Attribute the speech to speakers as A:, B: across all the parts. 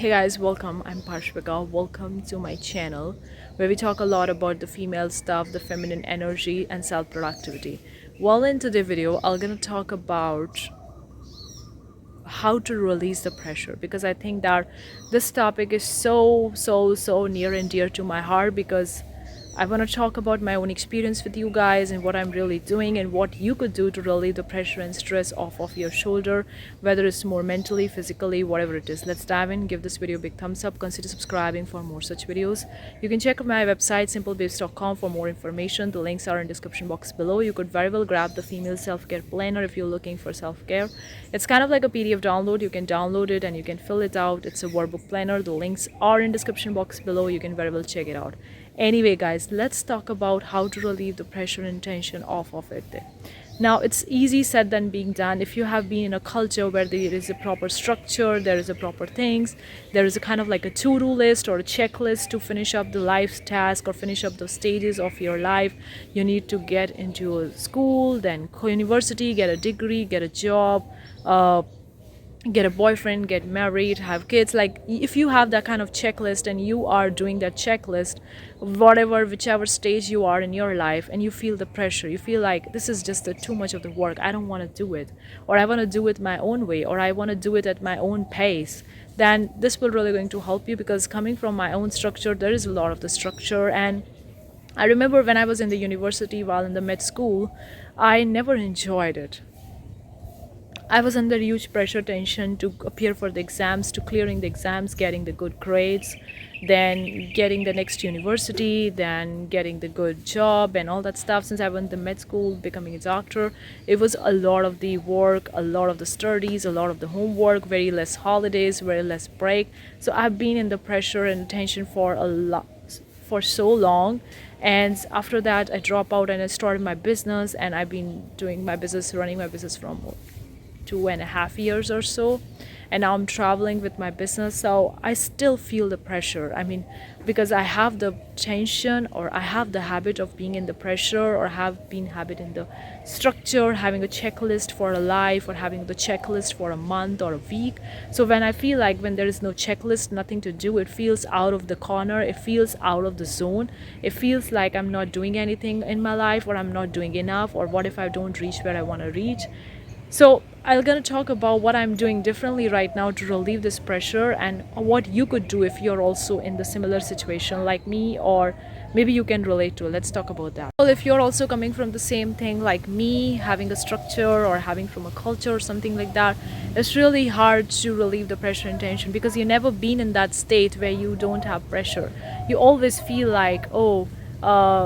A: Hey guys, welcome. I'm Parshvika. Welcome to my channel where we talk a lot about the female stuff, the feminine energy, and self productivity. Well, in today's video, I'm gonna talk about how to release the pressure because I think that this topic is so near and dear to my heart because I want to talk about my own experience with you guys and what I'm really doing and what you could do to relieve the pressure and stress off of your shoulder, whether it's more mentally, physically, whatever it is. Let's dive in. Give this video a big thumbs up. Consider subscribing for more such videos. You can check out my website simplebabes.com for more information. The links are in description box below. You could very well grab the female self-care planner if you're looking for self-care. It's kind of like a PDF download. You can download it and you can fill it out. It's a workbook planner. The links are in description box below. You can very well check it out. Anyway guys, let's talk about how to relieve the pressure and tension off of it. Now it's easy said than being done. If you have been in a culture where there is a proper structure, there is a proper things, there is a kind of like a to-do list or a checklist to finish up the life's task or finish up the stages of your life. You need to get into a school, then university, get a degree, get a job, get a boyfriend, get married, have kids. Like if you have that kind of checklist and you are doing that checklist, whichever stage you are in your life, and you feel the pressure, you feel like this is just too much of the work, I don't want to do it, or I want to do it my own way, or I want to do it at my own pace, then this will really going to help you because coming from my own structure, there is a lot of the structure. And I remember when I was in the university while in the med school, I never enjoyed it. I was under huge pressure, tension to appear for the exams, to clearing the exams, getting the good grades, then getting the next university, then getting the good job and all that stuff. Since I went to med school, becoming a doctor, it was a lot of the work, a lot of the studies, a lot of the homework, very less holidays, very less break. So I've been in the pressure and tension for so long. And after that, I dropped out and I started my business, and I've been doing my business, running my business from 2.5 years or so, and now I'm traveling with my business. So I still feel the pressure. I mean, because I have the tension, or I have the habit of being in the pressure, or have been habit in the structure, having a checklist for a life, or having the checklist for a month or a week. So when I feel like when there is no checklist, nothing to do, it feels out of the corner, it feels out of the zone, it feels like I'm not doing anything in my life, or I'm not doing enough, or what if I don't reach where I want to reach. So I'm going to talk about what I'm doing differently right now to relieve this pressure, and what you could do if you're also in the similar situation like me, or maybe you can relate to it. Let's talk about that. Well, if you're also coming from the same thing like me, having a structure or having from a culture or something like that, it's really hard to relieve the pressure and tension because you've never been in that state where you don't have pressure. You always feel like, oh,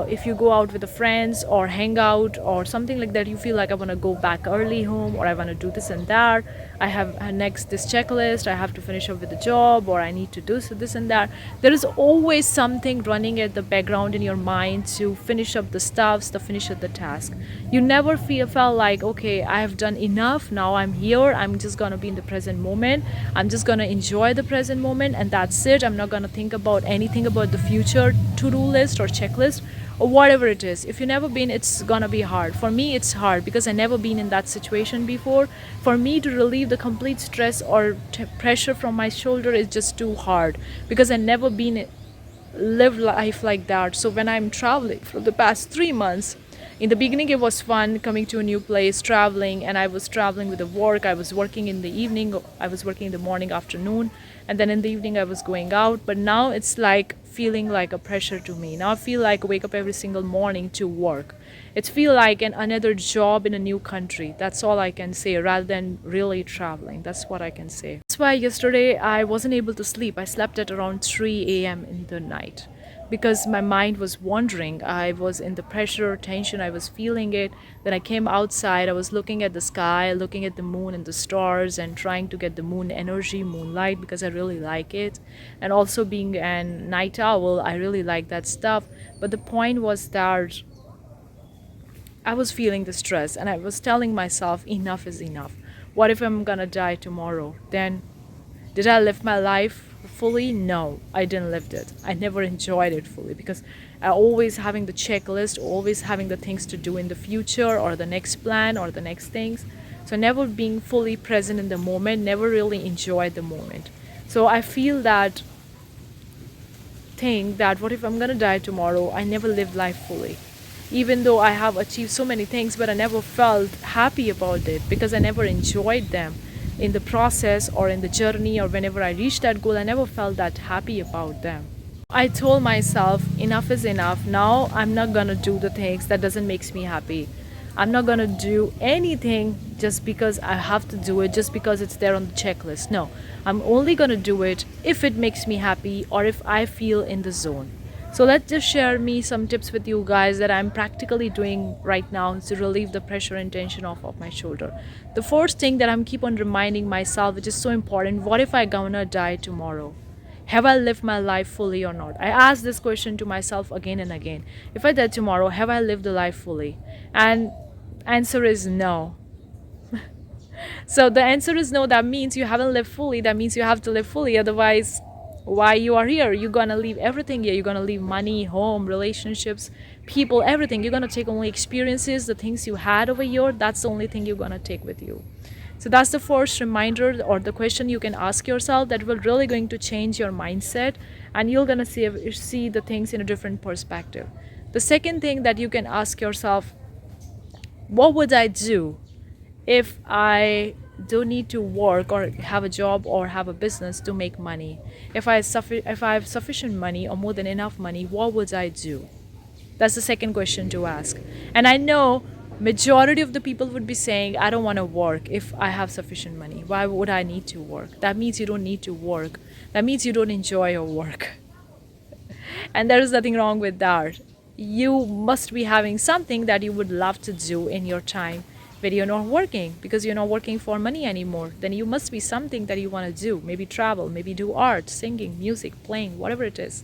A: if you go out with the friends or hang out or something like that, you feel like I want to go back early home, or I want to do this and that. I have next this checklist, I have to finish up with the job, or I need to do so this and that. There is always something running at the background in your mind to finish up the stuffs, to finish up the task. You never felt like, okay, I have done enough, now I'm here, I'm just gonna be in the present moment, I'm just gonna enjoy the present moment, and that's it. I'm not gonna think about anything about the future to-do list or checklist or whatever it is. If you've never been, it's gonna be hard. For me, it's hard because I never been in that situation before. For me to relieve the complete stress or pressure from my shoulder is just too hard because I never been lived life like that. So when I'm traveling for the past 3 months, in the beginning it was fun coming to a new place, traveling, and I was traveling with the work. I was working in the evening, I was working in the morning, afternoon, and then in the evening I was going out. But now it's like feeling like a pressure to me. Now I feel like I wake up every single morning to work. It feels like another job in a new country. That's all I can say, rather than really traveling. That's what I can say. That's why yesterday I wasn't able to sleep. I slept at around 3 a.m. in the night because my mind was wandering. I was in the pressure, tension, I was feeling it. Then I came outside, I was looking at the sky, looking at the moon and the stars, and trying to get the moon energy, moonlight, because I really like it. And also being a night owl, I really like that stuff. But the point was that I was feeling the stress, and I was telling myself enough is enough. What if I'm gonna die tomorrow? Then did I live my life fully? No, I didn't live it. I never enjoyed it fully because I always having the checklist, always having the things to do in the future, or the next plan, or the next things. So never being fully present in the moment, never really enjoyed the moment. So I feel that thing that what if I'm gonna die tomorrow? I never lived life fully. Even though I have achieved so many things, but I never felt happy about it because I never enjoyed them in the process or in the journey, or whenever I reached that goal, I never felt that happy about them. I told myself enough is enough. Now I'm not gonna do the things that doesn't makes me happy. I'm not gonna do anything just because I have to do it, just because it's there on the checklist. No, I'm only gonna do it if it makes me happy or if I feel in the zone. So let's just share me some tips with you guys that I'm practically doing right now to relieve the pressure and tension off of my shoulder. The first thing that I'm keep on reminding myself, which is so important, what if I gonna die tomorrow? Have I lived my life fully or not? I ask this question to myself again and again. If I die tomorrow, have I lived the life fully? And answer is no. So the answer is no. That means you haven't lived fully. That means you have to live fully. Otherwise, why you are here? You're gonna leave everything here. You're gonna leave money, home, relationships, people, everything. You're gonna take only experiences, the things you had over here. That's the only thing you're gonna take with you. So that's the first reminder or the question you can ask yourself that will really going to change your mindset, and you're gonna see the things in a different perspective. The second thing that you can ask yourself, what would I do if I don't need to work or have a job or have a business to make money? If I have sufficient money or more than enough money, what would I do? That's the second question to ask. And I know majority of the people would be saying, I don't want to work if I have sufficient money. Why would I need to work? That means you don't need to work. That means you don't enjoy your work. And there is nothing wrong with that. You must be having something that you would love to do in your time when you're not working, because you're not working for money anymore. Then you must be something that you want to do. Maybe travel, maybe do art, singing, music, playing, whatever it is.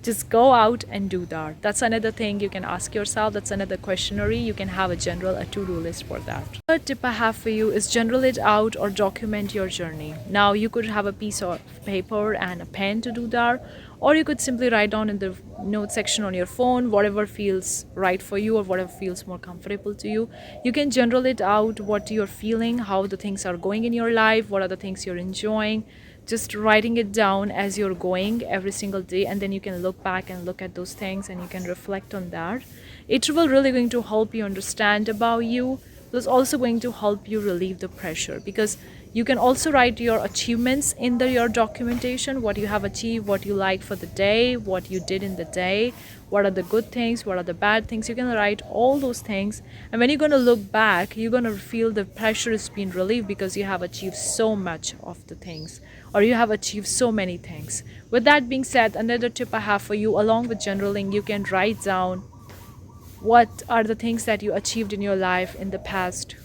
A: Just go out and do that. That's another thing you can ask yourself. That's another questionnaire. You can have a to-do list for that. Third tip I have for you is journal it out or document your journey. Now you could have a piece of paper and a pen to do that, or you could simply write down in the note section on your phone whatever feels right for you or whatever feels more comfortable to you. You can journal it out, what you're feeling, how the things are going in your life, what are the things you're enjoying, just writing it down as you're going every single day, and then you can look back and look at those things and you can reflect on that. It will really going to help you understand about you. It's also going to help you relieve the pressure, because you can also write your achievements in your documentation, what you have achieved, what you like for the day, what you did in the day, what are the good things, what are the bad things. You can write all those things, and when you're going to look back, you're going to feel the pressure is being relieved because you have achieved so much of the things, or you have achieved so many things. With that being said, another tip I have for you, along with journaling, you can write down what are the things that you achieved in your life in the past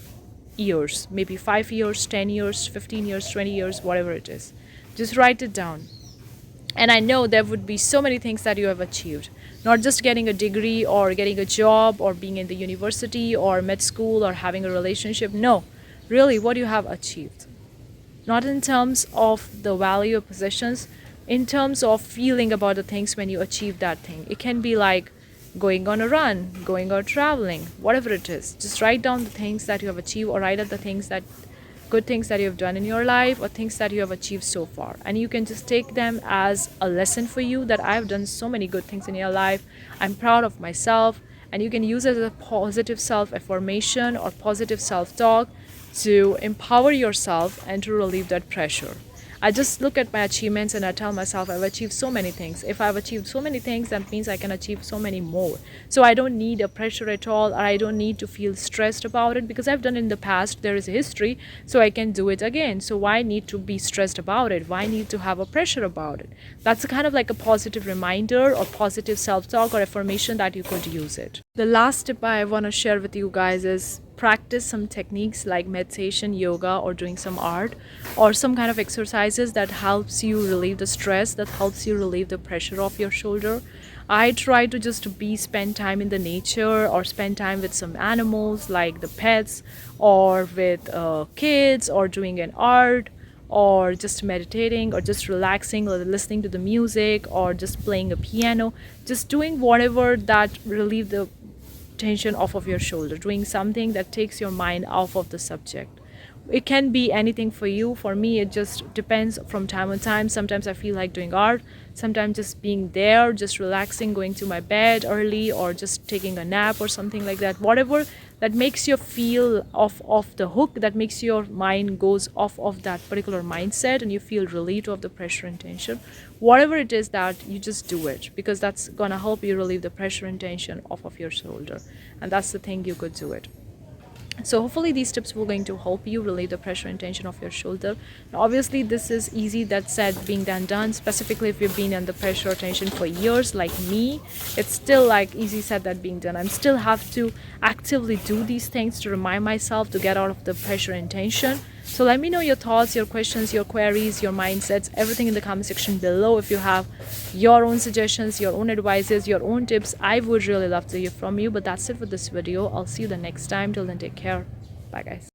A: years, maybe 5 years, 10 years, 15 years, 20 years, whatever it is. Just write it down. And I know there would be so many things that you have achieved, not just getting a degree or getting a job or being in the university or med school or having a relationship. No, really what you have achieved, not in terms of the value of possessions, in terms of feeling about the things when you achieve that thing. It can be like going on a run, going out traveling, whatever it is. Just write down the things that you have achieved, or write out the things that good things that you have done in your life, or things that you have achieved so far. And you can just take them as a lesson for you, that I've done so many good things in your life. I'm proud of myself. And you can use it as a positive self-affirmation or positive self-talk to empower yourself and to relieve that pressure. I just look at my achievements and I tell myself I've achieved so many things. If I've achieved so many things, that means I can achieve so many more. So I don't need a pressure at all, or I don't need to feel stressed about it, because I've done in the past. There is a history, so I can do it again. So why need to be stressed about it? Why need to have a pressure about it? That's kind of like a positive reminder or positive self-talk or affirmation that you could use it. The last tip I want to share with you guys is practice some techniques like meditation, yoga, or doing some art, or some kind of exercises that helps you relieve the stress, that helps you relieve the pressure off your shoulder. I try to just spend time in the nature, or spend time with some animals like the pets, or with kids, or doing an art, or just meditating, or just relaxing, or listening to the music, or just playing a piano, just doing whatever that relieve the tension off of your shoulder, doing something that takes your mind off of the subject. it can be anything for you. For me, it just depends from time to time. Sometimes I feel like doing art, sometimes just being there, just relaxing, going to my bed early, or just taking a nap or something like that. Whatever that makes you feel off the hook, that makes your mind goes off of that particular mindset, and you feel relieved of the pressure and tension. Whatever it is, that you just do it, because that's gonna help you relieve the pressure and tension off of your shoulder, and that's the thing you could do it. So hopefully these tips will going to help you relieve the pressure and tension of your shoulder. Now, obviously this is easy, that said, being done, specifically if you've been under pressure or tension for years like me. It's still like easy said that being done. I still have to actively do these things to remind myself to get out of the pressure and tension. So let me know your thoughts, your questions, your queries, your mindsets, everything in the comment section below. If you have your own suggestions, your own advices, your own tips, I would really love to hear from you. But that's it for this video. I'll see you the next time. Till then, take care. Bye guys.